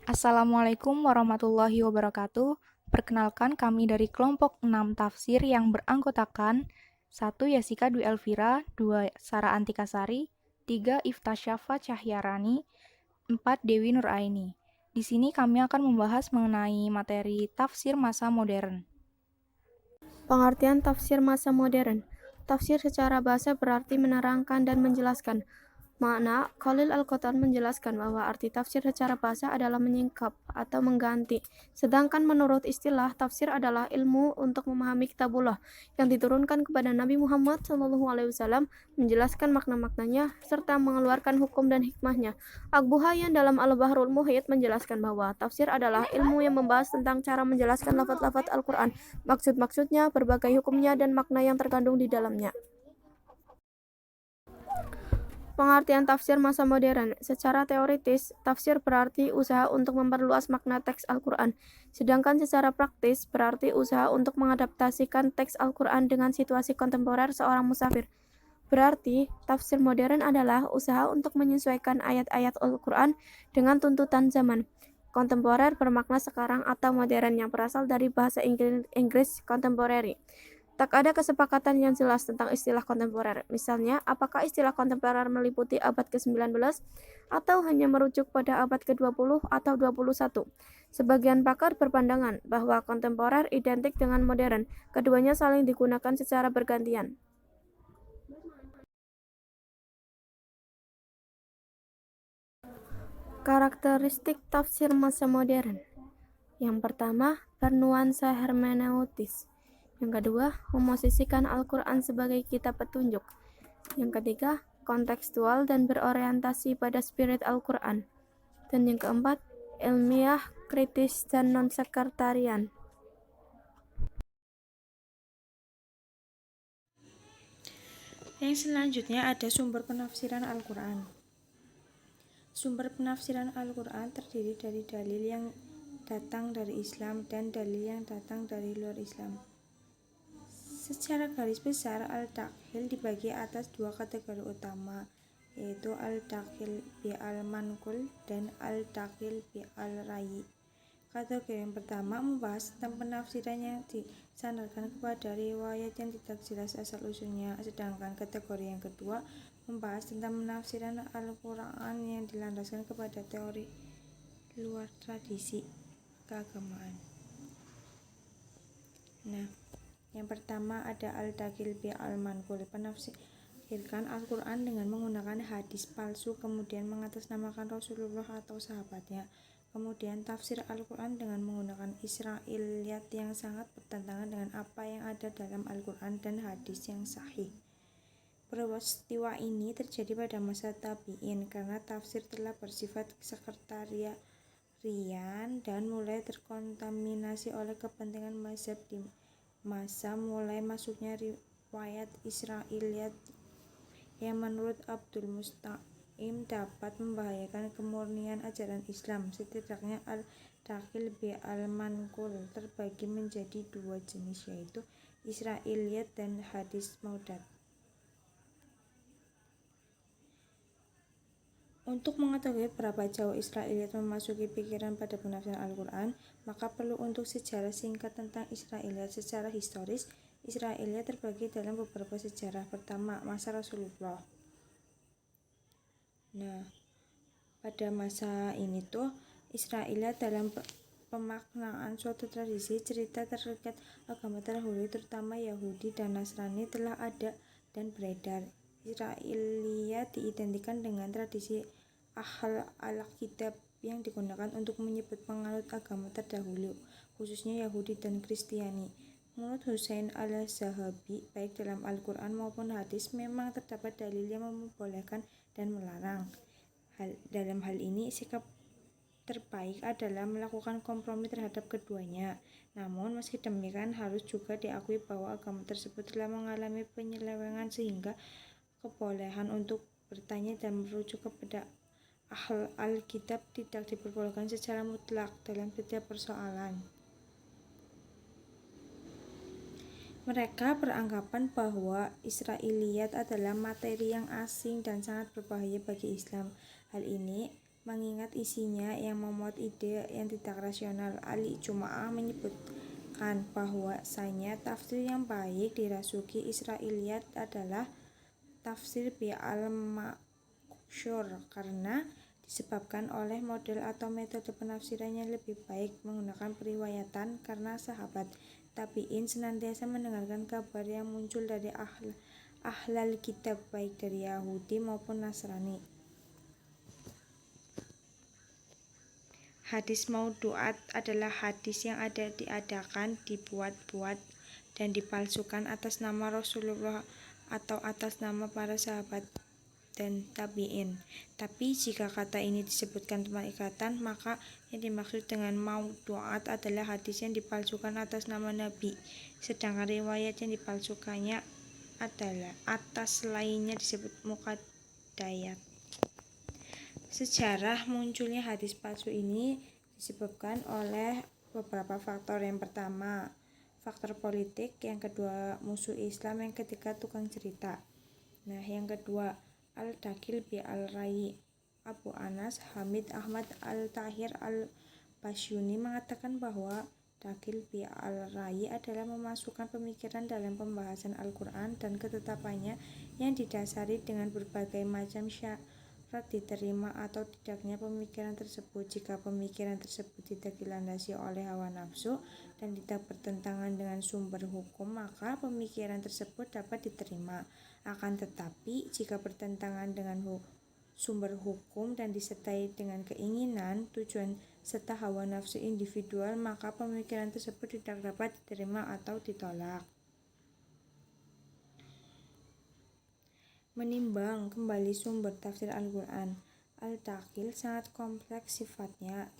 Assalamualaikum warahmatullahi wabarakatuh. Perkenalkan kami dari kelompok 6 tafsir yang beranggotakan 1. Yasika Dwi Elvira, 2. Sarah Antikasari, 3. Iftasyafa Cahyarani, 4. Dewi Nuraini. Di sini kami akan membahas mengenai materi tafsir masa modern. Pengertian tafsir masa modern. Tafsir secara bahasa berarti menerangkan dan menjelaskan. Makna, Khalil Al-Qatan menjelaskan bahwa arti tafsir secara bahasa adalah menyingkap atau mengganti. Sedangkan menurut istilah, tafsir adalah ilmu untuk memahami kitabullah yang diturunkan kepada Nabi Muhammad SAW, menjelaskan makna-maknanya, serta mengeluarkan hukum dan hikmahnya. Abu Hayyan dalam Al-Bahrul Muhit menjelaskan bahwa tafsir adalah ilmu yang membahas tentang cara menjelaskan lafaz-lafaz Al-Quran, maksud-maksudnya, berbagai hukumnya, dan makna yang terkandung di dalamnya. Pengertian tafsir masa modern. Secara teoritis, tafsir berarti usaha untuk memperluas makna teks Al-Quran. Sedangkan secara praktis, berarti usaha untuk mengadaptasikan teks Al-Quran dengan situasi kontemporer seorang musafir. Berarti, tafsir modern adalah usaha untuk menyesuaikan ayat-ayat Al-Quran dengan tuntutan zaman. Kontemporer bermakna sekarang atau modern yang berasal dari bahasa Inggris contemporary. Tak ada kesepakatan yang jelas tentang istilah kontemporer. Misalnya, apakah istilah kontemporer meliputi abad ke-19 atau hanya merujuk pada abad ke-20 atau 21? Sebagian pakar berpandangan bahwa kontemporer identik dengan modern. Keduanya saling digunakan secara bergantian. Karakteristik tafsir masa modern. Yang pertama, bernuansa hermeneutis. Yang kedua, memosisikan Al-Quran sebagai kitab petunjuk. Yang ketiga, kontekstual dan berorientasi pada spirit Al-Quran. Dan yang keempat, ilmiah, kritis, dan non-sekretarian. Yang selanjutnya ada sumber penafsiran Al-Quran. Sumber penafsiran Al-Quran terdiri dari dalil yang datang dari Islam dan dalil yang datang dari luar Islam. Secara garis besar, Al-Dakhil dibagi atas dua kategori utama, yaitu Al-Dakhil bi al-Manqul dan Al-Dakhil bi al-Rayi. Kategori yang pertama membahas tentang penafsiran yang disandarkan kepada riwayat yang tidak jelas asal-usulnya, sedangkan kategori yang kedua membahas tentang penafsiran Al-Quran yang dilandaskan kepada teori luar tradisi keagamaan. Nah, yang pertama ada Al-Dakhil bi al-Manqul, penafsirkan Al-Quran dengan menggunakan hadis palsu kemudian mengatasnamakan Rasulullah atau sahabatnya. Kemudian tafsir Al-Quran dengan menggunakan Israiliyat yang sangat bertentangan dengan apa yang ada dalam Al-Quran dan hadis yang sahih. Peristiwa ini terjadi pada masa tabi'in karena tafsir telah bersifat sekretarian dan mulai terkontaminasi oleh kepentingan mazhab di masa mulai masuknya riwayat Israiliyat yang menurut Abdul Mustaqim dapat membahayakan kemurnian ajaran Islam. Setidaknya Al-Dakhil bi al-Manqul terbagi menjadi dua jenis, yaitu Israiliyat dan hadis maudat. Untuk mengetahui berapa jauh Israiliyat memasuki pikiran pada penafsiran Al-Quran, maka perlu untuk sejarah singkat tentang Israiliyat. Secara historis, Israiliyat terbagi dalam beberapa sejarah. Pertama, masa Rasulullah. Nah, pada masa ini tuh Israiliyat dalam pemaknaan suatu tradisi, cerita terkait agama terdahulu, terutama Yahudi dan Nasrani, telah ada dan beredar. Israiliyat diidentikan dengan tradisi Ahl al-Kitab yang digunakan untuk menyebut penganut agama terdahulu, khususnya Yahudi dan Kristiani. Menurut Husain al-Zahabi, baik dalam Al-Quran maupun hadis memang terdapat dalil yang membolehkan dan melarang. Dalam hal ini, sikap terbaik adalah melakukan kompromi terhadap keduanya. Namun, meski demikian harus juga diakui bahwa agama tersebut telah mengalami penyelewengan sehingga kebolehan untuk bertanya dan merujuk kepada Ahl al-Kitab tidak diperbolehkan secara mutlak dalam setiap persoalan. Mereka beranggapan bahwa Israiliyat adalah materi yang asing dan sangat berbahaya bagi Islam. Hal ini mengingat isinya yang memuat ide yang tidak rasional. Al-Jumu'ah menyebutkan bahwasanya tafsir yang baik dirasuki Israiliyat adalah tafsir al-Maqsyur karena disebabkan oleh model atau metode penafsiran yang lebih baik menggunakan periwayatan karena sahabat tabi'in senantiasa mendengarkan kabar yang muncul dari ahlal kitab baik dari Yahudi maupun Nasrani. Hadis maudhu'at adalah hadis yang diadakan, dibuat-buat, dan dipalsukan atas nama Rasulullah atau atas nama para sahabat dan tabi'in. Tapi jika kata ini disebutkan tempat ikatan, maka yang dimaksud dengan maudhu'at adalah hadis yang dipalsukan atas nama Nabi, sedangkan riwayat yang dipalsukannya adalah atas lainnya disebut muqaddayat. Sejarah munculnya hadis palsu ini disebabkan oleh beberapa faktor. Yang pertama, faktor politik. Yang kedua, musuh Islam. Yang ketiga, tukang cerita. Nah, yang kedua, Al-Dakhil bi Al-Rayi. Abu Anas Hamid Ahmad Al-Tahir Al-Basyuni mengatakan bahwa Dakhil bi Al-Rayi adalah memasukkan pemikiran dalam pembahasan Al-Quran dan ketetapannya yang didasari dengan berbagai macam syarat diterima atau tidaknya pemikiran tersebut. Jika pemikiran tersebut tidak dilandasi oleh hawa nafsu dan tidak bertentangan dengan sumber hukum, maka pemikiran tersebut dapat diterima. Akan tetapi, jika bertentangan dengan sumber hukum dan disertai dengan keinginan, tujuan, serta hawa nafsu individual, maka pemikiran tersebut tidak dapat diterima atau ditolak. Menimbang kembali sumber tafsir Al-Quran, Al-Dakhil sangat kompleks sifatnya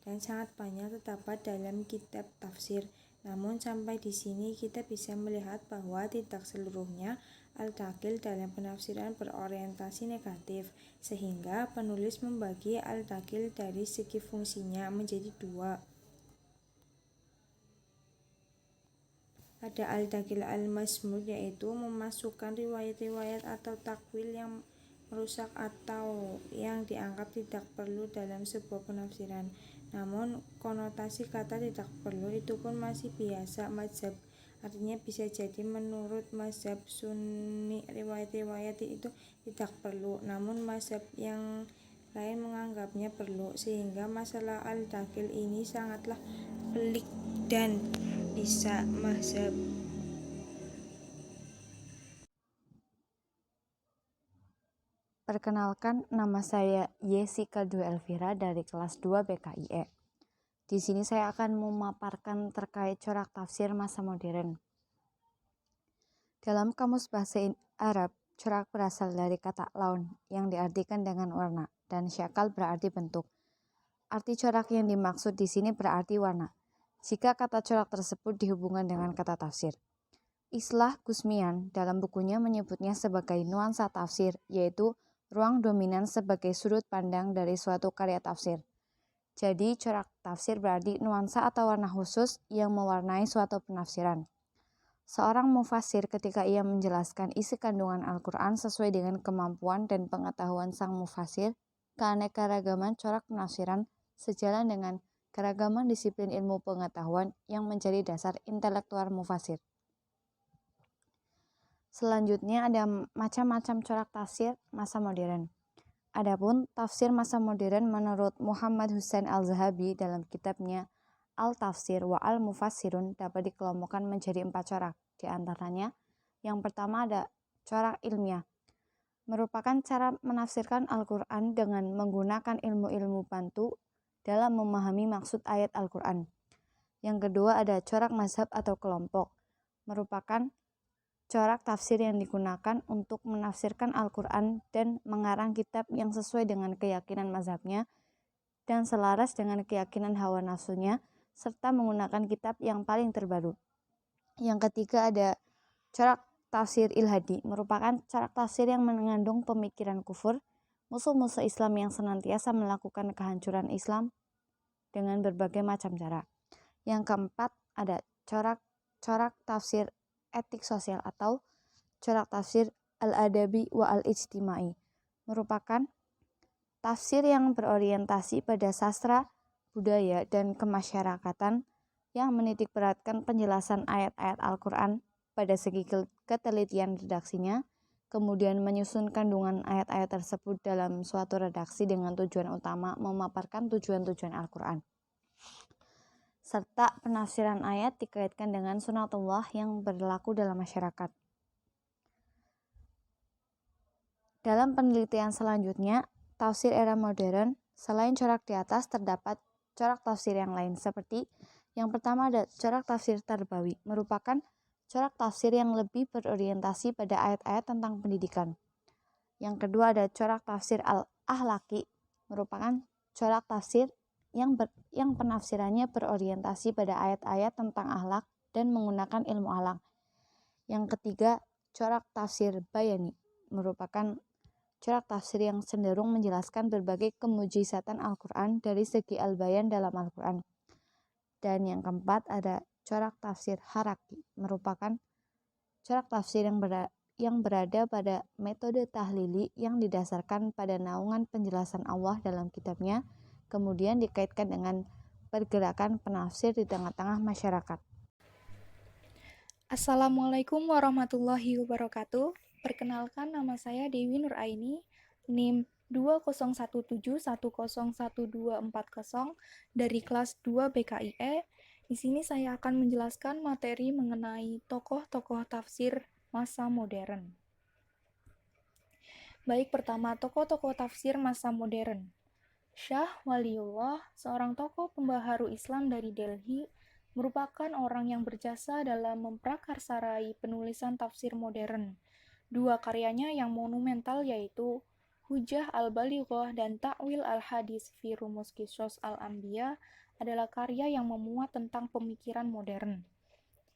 dan sangat banyak terdapat dalam kitab tafsir. Namun sampai di sini kita bisa melihat bahwa tidak seluruhnya Al-Dakhil dalam penafsiran berorientasi negatif, sehingga penulis membagi Al-Dakhil dari segi fungsinya menjadi dua. Ada Al-Dakhil Al-Masmud, yaitu memasukkan riwayat-riwayat atau takwil yang merusak atau yang dianggap tidak perlu dalam sebuah penafsiran. Namun konotasi kata tidak perlu itu pun masih biasa mazhab. Artinya bisa jadi menurut mazhab Sunni riwayat-riwayat itu tidak perlu, namun mazhab yang lain menganggapnya perlu, sehingga masalah Al-Dakhil ini sangatlah pelik dan bisa mazhab. Perkenalkan, nama saya Jessica Dwi Elvira dari kelas 2 BKIE. Di sini saya akan memaparkan terkait corak tafsir masa modern. Dalam Kamus Bahasa Arab, corak berasal dari kata laun yang diartikan dengan warna dan syakal berarti bentuk. Arti corak yang dimaksud di sini berarti warna. Jika kata corak tersebut dihubungkan dengan kata tafsir. Islah Gusmian dalam bukunya menyebutnya sebagai nuansa tafsir, yaitu ruang dominan sebagai sudut pandang dari suatu karya tafsir. Jadi, corak tafsir berarti nuansa atau warna khusus yang mewarnai suatu penafsiran. Seorang mufasir ketika ia menjelaskan isi kandungan Al-Quran sesuai dengan kemampuan dan pengetahuan sang mufasir, keanekaragaman corak penafsiran sejalan dengan keragaman disiplin ilmu pengetahuan yang menjadi dasar intelektual mufasir. Selanjutnya ada macam-macam corak tafsir masa modern. Adapun tafsir masa modern menurut Muhammad Husain Al-Zahabi dalam kitabnya Al-Tafsir wa Al-Mufassirun dapat dikelompokkan menjadi 4 corak. Di antaranya, yang pertama ada corak ilmiah, merupakan cara menafsirkan Al-Quran dengan menggunakan ilmu-ilmu bantu dalam memahami maksud ayat Al-Quran. Yang kedua ada corak mazhab atau kelompok, merupakan corak tafsir yang digunakan untuk menafsirkan Al-Quran dan mengarang kitab yang sesuai dengan keyakinan mazhabnya dan selaras dengan keyakinan hawa nafsunya, serta menggunakan kitab yang paling terbaru. Yang ketiga ada corak tafsir ilhadi, merupakan corak tafsir yang mengandung pemikiran kufur, musuh-musuh Islam yang senantiasa melakukan kehancuran Islam dengan berbagai macam cara. Yang keempat ada corak tafsir etik sosial atau corak tafsir al-adabi wa al-ijtimai, merupakan tafsir yang berorientasi pada sastra, budaya, dan kemasyarakatan yang menitik beratkan penjelasan ayat-ayat Al-Quran pada segi ketelitian redaksinya, kemudian menyusun kandungan ayat-ayat tersebut dalam suatu redaksi dengan tujuan utama memaparkan tujuan-tujuan Al-Quran. Serta penafsiran ayat dikaitkan dengan sunatullah yang berlaku dalam masyarakat. Dalam penelitian selanjutnya, tafsir era modern, selain corak di atas terdapat corak tafsir yang lain seperti yang pertama ada corak tafsir Tarbawi, merupakan corak tafsir yang lebih berorientasi pada ayat-ayat tentang pendidikan. Yang kedua ada corak tafsir Al-Ahlaki, merupakan corak tafsir yang penafsirannya berorientasi pada ayat-ayat tentang akhlak dan menggunakan ilmu akhlak. Yang ketiga, corak tafsir Bayani, merupakan corak tafsir yang cenderung menjelaskan berbagai kemujizatan Al-Quran dari segi al-bayan dalam Al-Quran. Dan yang keempat ada corak tafsir Haraki, merupakan corak tafsir yang berada pada metode tahlili yang didasarkan pada naungan penjelasan Allah dalam kitabnya, kemudian dikaitkan dengan pergerakan penafsir di tengah-tengah masyarakat. Assalamualaikum warahmatullahi wabarakatuh. Perkenalkan, nama saya Dewi Nuraini, NIM 2017101240 dari kelas 2 BKIE. Di sini saya akan menjelaskan materi mengenai tokoh-tokoh tafsir masa modern. Baik, pertama, tokoh-tokoh tafsir masa modern. Syah Waliullah, seorang tokoh pembaharu Islam dari Delhi, merupakan orang yang berjasa dalam memprakarsarai penulisan tafsir modern. Dua karyanya yang monumental yaitu Hujjah al-Balighah dan Ta'wil al-Hadis fi Rumus Qisas al-Anbiya adalah karya yang memuat tentang pemikiran modern.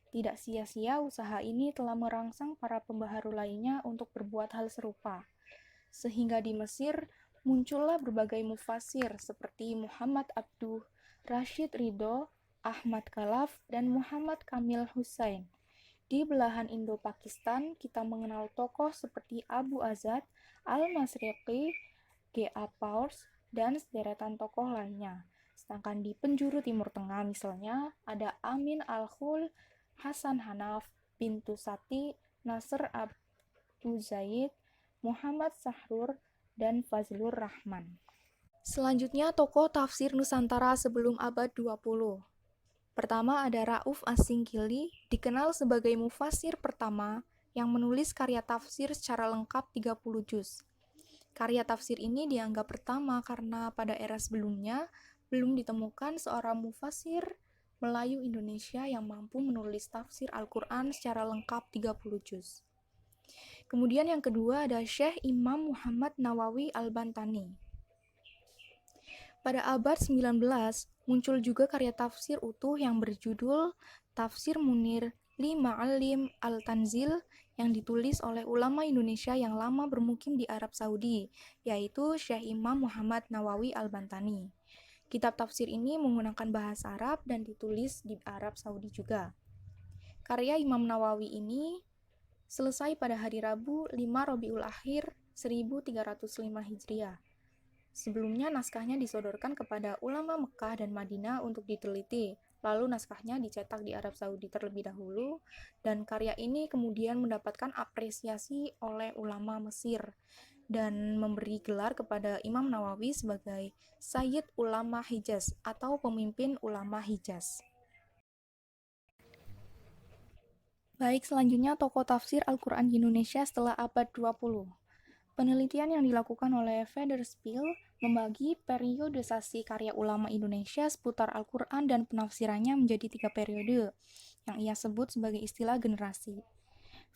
Tidak sia-sia usaha ini telah merangsang para pembaharu lainnya untuk berbuat hal serupa. Sehingga di Mesir muncullah berbagai mufassir seperti Muhammad Abduh, Rashid Ridho, Ahmad Khalaf, dan Muhammad Kamil Hussein. Di belahan Indo-Pakistan, kita mengenal tokoh seperti Abu Azad, Al-Masriqi, G.A. Paurs, dan sederetan tokoh lainnya. Sedangkan di penjuru Timur Tengah misalnya, ada Amin Al-Khul, Hasan Hanaf, Bintu Sati, Nasr Abdu Zaid, Muhammad Sahrur, dan Fazlur Rahman. Selanjutnya, tokoh tafsir Nusantara sebelum abad 20. Pertama ada Rauf As-Singkili, dikenal sebagai mufassir pertama yang menulis karya tafsir secara lengkap 30 juz. Karya tafsir ini dianggap pertama karena pada era sebelumnya belum ditemukan seorang mufassir Melayu Indonesia yang mampu menulis tafsir Al-Quran secara lengkap 30 juz. Kemudian yang kedua ada Syekh Imam Muhammad Nawawi Al-Bantani. Pada abad 19, muncul juga karya tafsir utuh yang berjudul Tafsir Munir li Ma'alim Al-Tanzil yang ditulis oleh ulama Indonesia yang lama bermukim di Arab Saudi, yaitu Syekh Imam Muhammad Nawawi Al-Bantani. Kitab tafsir ini menggunakan bahasa Arab dan ditulis di Arab Saudi juga. Karya Imam Nawawi ini selesai pada hari Rabu 5 Rabiul Akhir 1305 Hijriah. Sebelumnya naskahnya disodorkan kepada ulama Mekah dan Madinah untuk diteliti, lalu naskahnya dicetak di Arab Saudi terlebih dahulu, dan karya ini kemudian mendapatkan apresiasi oleh ulama Mesir, dan memberi gelar kepada Imam Nawawi sebagai Sayyid Ulama Hijaz atau pemimpin ulama Hijaz. Baik, selanjutnya tokoh tafsir Al-Quran di Indonesia setelah abad 20. Penelitian yang dilakukan oleh Federspiel membagi periodisasi karya ulama Indonesia seputar Al-Quran dan penafsirannya menjadi 3 periode, yang ia sebut sebagai istilah generasi.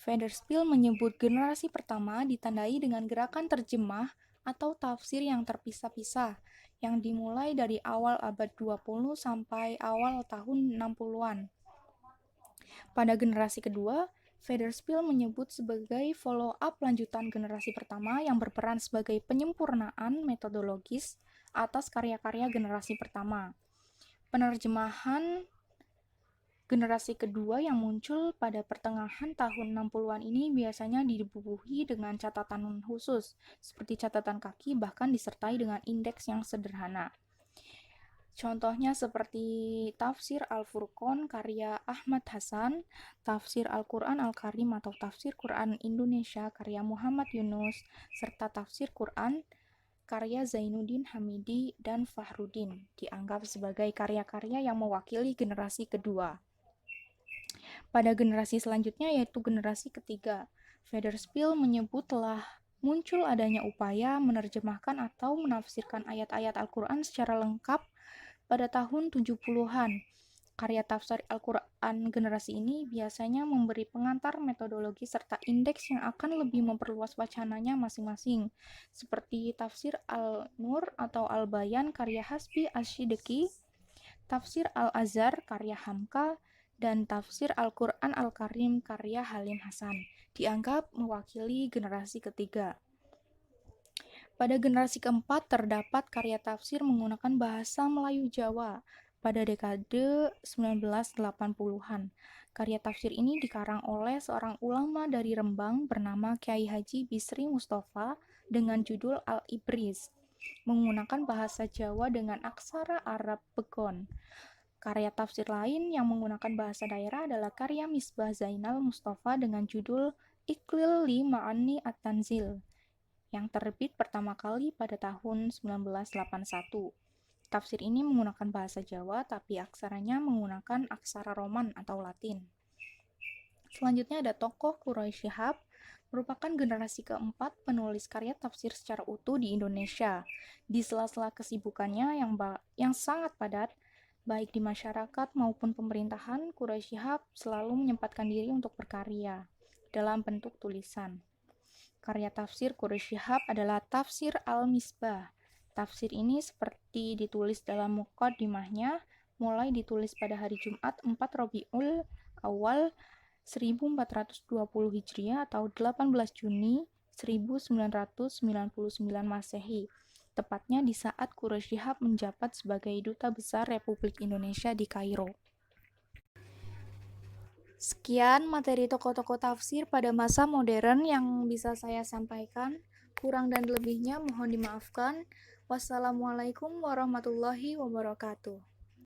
Federspiel menyebut generasi pertama ditandai dengan gerakan terjemah atau tafsir yang terpisah-pisah, yang dimulai dari awal abad 20 sampai awal tahun 60-an. Pada generasi kedua, Federspiel menyebut sebagai follow-up lanjutan generasi pertama yang berperan sebagai penyempurnaan metodologis atas karya-karya generasi pertama. Penerjemahan Generasi kedua yang muncul pada pertengahan tahun 60-an ini biasanya dibubuhi dengan catatan khusus, seperti catatan kaki bahkan disertai dengan indeks yang sederhana. Contohnya seperti Tafsir Al-Furqan karya Ahmad Hasan, Tafsir Al-Quran Al-Karim atau Tafsir Quran Indonesia karya Muhammad Yunus, serta Tafsir Quran karya Zainuddin Hamidi dan Fahruddin, dianggap sebagai karya-karya yang mewakili generasi kedua. Pada generasi selanjutnya yaitu generasi ketiga, Federspiel menyebut telah muncul adanya upaya menerjemahkan atau menafsirkan ayat-ayat Al-Quran secara lengkap pada tahun 70-an. Karya tafsir Al-Quran generasi ini biasanya memberi pengantar metodologi serta indeks yang akan lebih memperluas wacananya masing-masing, seperti Tafsir Al-Nur atau Al-Bayan karya Hasbi Asy-Syidqi, Tafsir Al-Azhar karya Hamka, dan Tafsir Al-Quran Al-Karim karya Halim Hasan, dianggap mewakili generasi ketiga. Pada generasi keempat terdapat karya tafsir menggunakan bahasa Melayu Jawa pada dekade 1980-an. Karya tafsir ini dikarang oleh seorang ulama dari Rembang bernama Kyai Haji Bisri Mustafa dengan judul Al-Ibris, menggunakan bahasa Jawa dengan aksara Arab Begon. Karya tafsir lain yang menggunakan bahasa daerah adalah karya Misbah Zainal Mustafa dengan judul Iqlil li Ma'ani At-Tanzil, yang terbit pertama kali pada tahun 1981. Tafsir ini menggunakan bahasa Jawa, tapi aksaranya menggunakan aksara Roman atau Latin. Selanjutnya ada tokoh Quraisy Shihab, merupakan generasi keempat penulis karya tafsir secara utuh di Indonesia. Di sela-sela kesibukannya yang sangat padat, baik di masyarakat maupun pemerintahan, Quraisy Shihab selalu menyempatkan diri untuk berkarya dalam bentuk tulisan. Karya tafsir Quraisy Shihab adalah Tafsir Al-Misbah. Tafsir ini seperti ditulis dalam muqaddimahnya, mulai ditulis pada hari Jumat 4 Rabiul Awal 1420 Hijriah atau 18 Juni 1999 Masehi, tepatnya di saat Quraisy Shihab menjabat sebagai Duta Besar Republik Indonesia di Kairo. Sekian materi tokoh-tokoh tafsir pada masa modern yang bisa saya sampaikan. Kurang dan lebihnya mohon dimaafkan. Wassalamualaikum warahmatullahi wabarakatuh.